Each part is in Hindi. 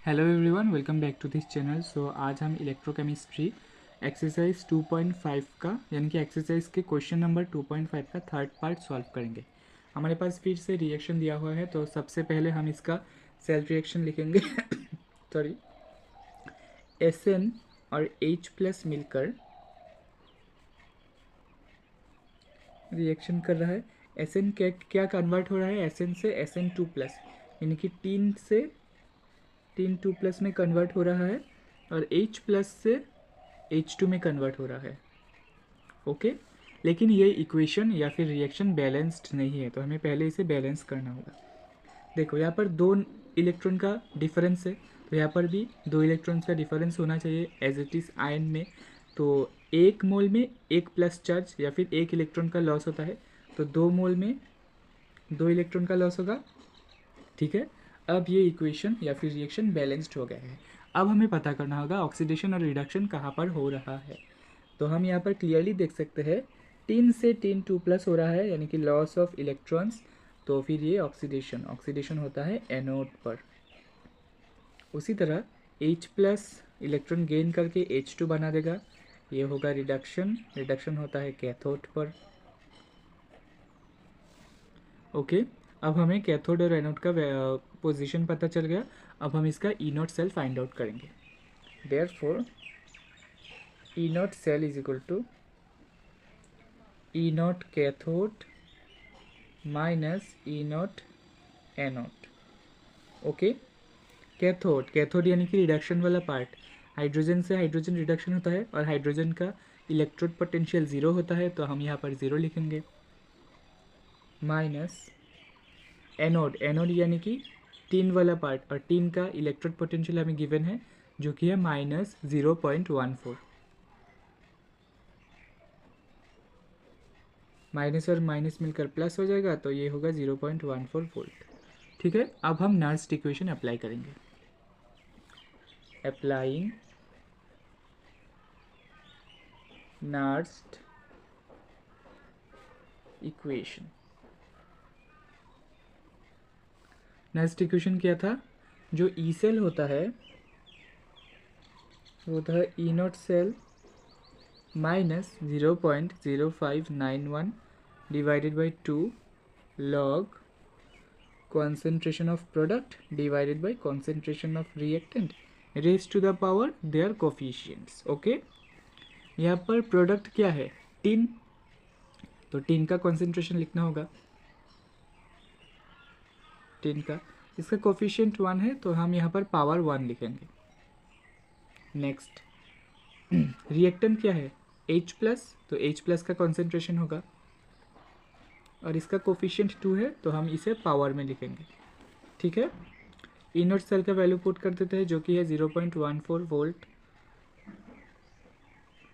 Hello everyone, welcome back to this channel. So आज हम इलेक्ट्रोकेमिस्ट्री एक्सरसाइज 2.5 का यानी कि एक्सरसाइज के क्वेश्चन नंबर 2.5 का थर्ड पार्ट सॉल्व करेंगे। हमारे पास फिर से रिएक्शन दिया हुआ है, तो सबसे पहले हम इसका सेल्फ रिएक्शन लिखेंगे। सॉरी, SN और H प्लस मिलकर रिएक्शन कर रहा है। SN क्या कन्वर्ट हो रहा है? SN से SN2 प्लस यानी कि टीन 2 प्लस में कन्वर्ट हो रहा है और H प्लस से H2 में कन्वर्ट हो रहा है। ओके, लेकिन ये इक्वेशन या फिर रिएक्शन बैलेंस्ड नहीं है, तो हमें पहले इसे बैलेंस करना होगा। देखो, यहाँ पर दो इलेक्ट्रॉन का डिफरेंस है, तो यहाँ पर भी दो इलेक्ट्रॉन्स का डिफरेंस होना चाहिए एज इट इज़ आयन में। तो एक मोल में एक प्लस चार्ज या फिर एक इलेक्ट्रॉन का लॉस होता है, तो दो मोल में दो इलेक्ट्रॉन का लॉस होगा। ठीक है, अब ये इक्वेशन या फिर रिएक्शन बैलेंस्ड हो गया है। अब हमें पता करना होगा ऑक्सीडेशन और रिडक्शन कहाँ पर हो रहा है। तो हम यहाँ पर क्लियरली देख सकते हैं टीन से टीन 2 प्लस हो रहा है यानी कि लॉस ऑफ इलेक्ट्रॉन्स, तो फिर ये ऑक्सीडेशन होता है एनोड पर। उसी तरह H प्लस इलेक्ट्रॉन गेन करके H2 बना देगा, ये होगा रिडक्शन होता है कैथोड पर। ओके, अब हमें कैथोड और एनोड का पोजीशन पता चल गया। अब हम इसका E not cell find out करेंगे। Therefore E not cell is equal to E nought cathode minus E nought anode. Okay, cathode यानी कि रिडक्शन वाला पार्ट, हाइड्रोजन से हाइड्रोजन रिडक्शन होता है और हाइड्रोजन का इलेक्ट्रोड पोटेंशियल ज़ीरो होता है, तो हम यहाँ पर ज़ीरो लिखेंगे। माइनस एनोड यानी कि टीन वाला पार्ट, और टीन का इलेक्ट्रोड पोटेंशियल हमें गिवन है जो कि है -0.14। माइनस और माइनस मिलकर प्लस हो जाएगा, तो ये होगा 0.14 वोल्ट। ठीक है, अब हम नर्स्ट इक्वेशन अप्लाई करेंगे। Applying Nernst equation. Next equation क्या था? जो ई सेल होता है वो था E not cell minus 0.0591 divided by 2 log concentration of product divided by concentration of reactant raised to the power their coefficients। Okay, यहाँ पर प्रोडक्ट क्या है? टीन, तो टीन का कॉन्सेंट्रेशन लिखना होगा। टीन का इसका कोफिशिएंट 1 है, तो हम यहाँ पर पावर 1 लिखेंगे। नेक्स्ट, रिएक्टेंट क्या है? H प्लस, तो H प्लस का कॉन्सेंट्रेशन होगा और इसका कोफिशिएंट 2 है, तो हम इसे पावर में लिखेंगे। ठीक है, ई नॉट सेल का वैल्यू पुट कर देते हैं जो कि है 0.14 वोल्ट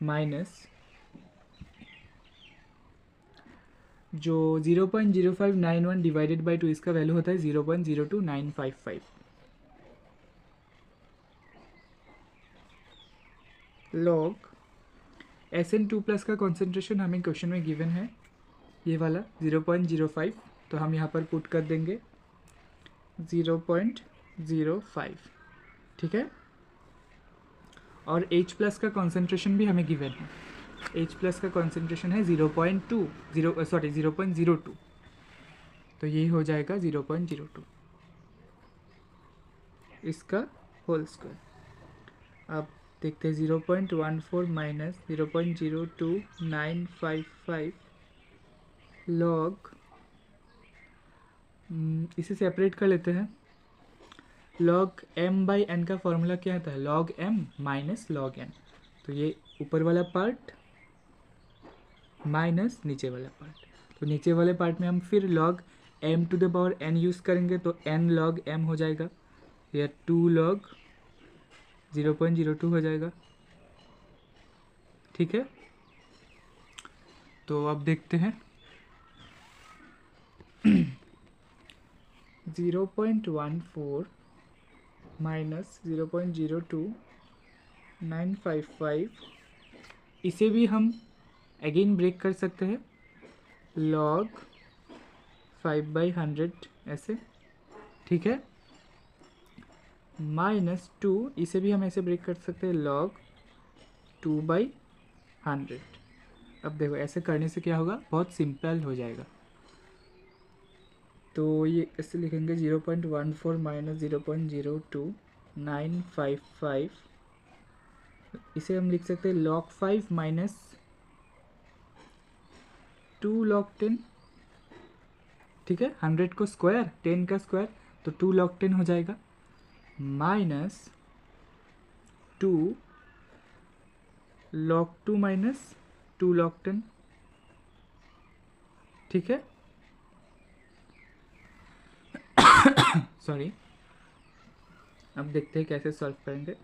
माइनस जो 0.0591 डिवाइडेड बाई 2, इसका वैल्यू होता है 0.02955 लॉग SN2 प्लस का कॉन्सेंट्रेशन हमें क्वेश्चन में गिवन है, ये वाला 0.05, तो हम यहाँ पर पुट कर देंगे 0.05। ठीक है, और H प्लस का कॉन्सेंट्रेशन भी हमें गिवन है। H प्लस का कॉन्सेंट्रेशन है 0.02, तो ये हो जाएगा 0.02 इसका होल स्क्वायर। अब देखते हैं 0.14 माइनस 0.02955 लॉग, इसे सेपरेट कर लेते हैं। लॉग m बाई n का फॉर्मूला क्या आता है? Log m minus log n, तो ये ऊपर वाला पार्ट माइनस नीचे वाला पार्ट, तो नीचे वाले पार्ट में हम फिर log m to the power n use करेंगे, तो n लॉग m हो जाएगा, या 2 लॉग 0.02 हो जाएगा। ठीक है, तो अब देखते हैं 0.14 माइनस 0.02955, इसे भी हम अगेन ब्रेक कर सकते हैं, लॉग 5/100 ऐसे। ठीक है, -2, इसे भी हम ऐसे ब्रेक कर सकते हैं, log 2/100। अब देखो ऐसे करने से क्या होगा, बहुत सिंपल हो जाएगा। तो ये ऐसे लिखेंगे 0.14 माइनस 0.02955, इसे हम लिख सकते हैं log 5 माइनस 2 log 10। ठीक है, 100 को स्क्वायर, 10 का स्क्वायर, तो 2 log 10 हो जाएगा, माइनस 2 log 2 माइनस 2 log 10। ठीक है, सॉरी। अब देखते हैं कैसे सॉल्व करेंगे।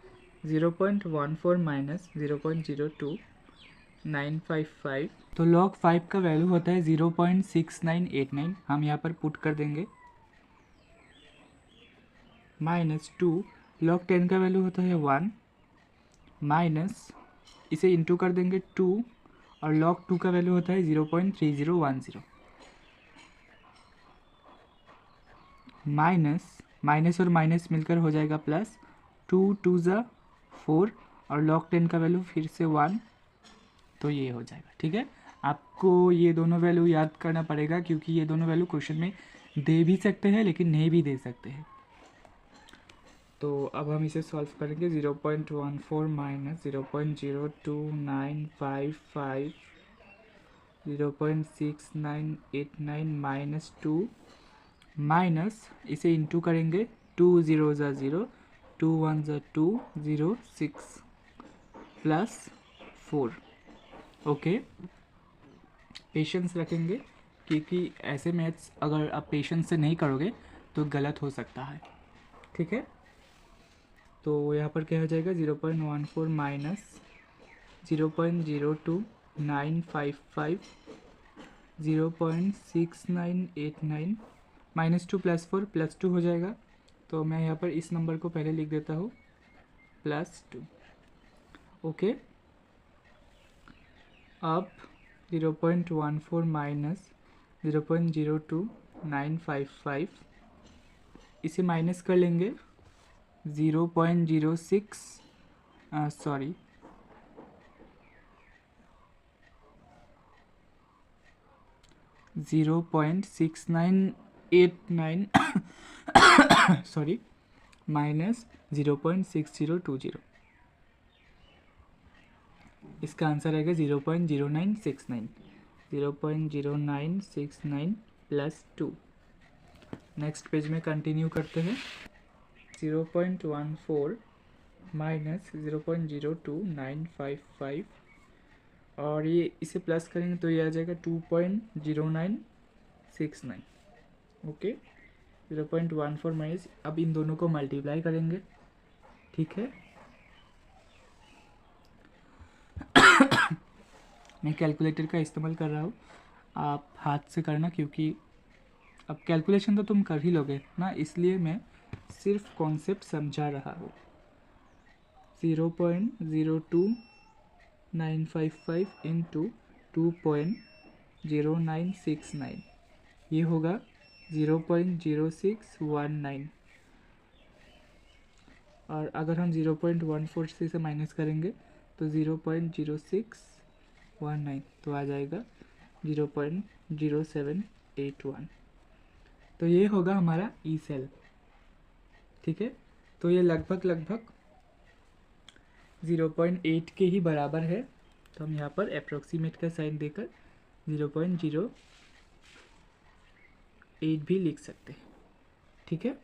0.14 माइनस 0.02955, तो log 5 का वैल्यू होता है 0.6989, हम यहाँ पर पुट कर देंगे, माइनस 2 log 10 का वैल्यू होता है 1, माइनस इसे इंटू कर देंगे 2, और log 2 का वैल्यू होता है 0.3010, माइनस और माइनस मिलकर हो जाएगा प्लस, 2 2 ज़ा 4, और log 10 का वैल्यू फिर से 1, तो ये हो जाएगा। ठीक है, आपको ये दोनों वैल्यू याद करना पड़ेगा, क्योंकि ये दोनों वैल्यू क्वेश्चन में दे भी सकते हैं लेकिन नहीं भी दे सकते हैं। तो अब हम इसे सॉल्व करेंगे। 0.14 माइनस 0.02955, 0.6989 माइनस 2, माइनस इसे इंटू करेंगे, 2 0 ज़ा 0, 2 1 ज़ा 2, 0 6 प्लस 4। ओके, पेशेंस रखेंगे, क्योंकि ऐसे मैथ्स अगर आप पेशेंस से नहीं करोगे तो गलत हो सकता है। ठीक है, तो यहाँ पर क्या हो जाएगा, 0.14 माइनस 0.02955, 0.6989 माइनस 2 प्लस 4 प्लस 2 हो जाएगा। तो मैं यहाँ पर इस नंबर को पहले लिख देता हूँ, +2। ओके, अब 0.14 माइनस 0.02955, इसे माइनस कर लेंगे, 0.06 सॉरी 0.6989 सॉरी माइनस 0.6020, इसका आंसर आएगा 0.0969, 0.0969 प्लस 2। नेक्स्ट पेज में कंटिन्यू करते हैं। 0.14 माइनस 0.02955, और ये इसे प्लस करेंगे तो ये आ जाएगा 2.0969। ओके, 0.14 माइनस, अब इन दोनों को मल्टीप्लाई करेंगे। ठीक है, मैं कैलकुलेटर का इस्तेमाल कर रहा हूँ, आप हाथ से करना, क्योंकि अब कैलकुलेशन तो तुम कर ही लोगे ना, इसलिए मैं सिर्फ कॉन्सेप्ट समझा रहा हूँ। 0.02955 इंटू 2.0969, ये होगा 0.0619, और अगर हम 0.14 से इसे माइनस करेंगे तो 0.0619, तो आ जाएगा 0.0781। तो ये होगा हमारा ई सेल। ठीक है, तो ये लगभग 0.8 के ही बराबर है, तो हम यहाँ पर अप्रोक्सीमेट का साइन देकर 0.08 भी लिख सकते हैं। ठीक है,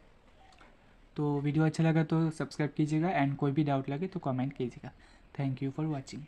तो वीडियो अच्छा लगा तो सब्सक्राइब कीजिएगा, एंड कोई भी डाउट लगे तो कमेंट कीजिएगा। Thank you for watching.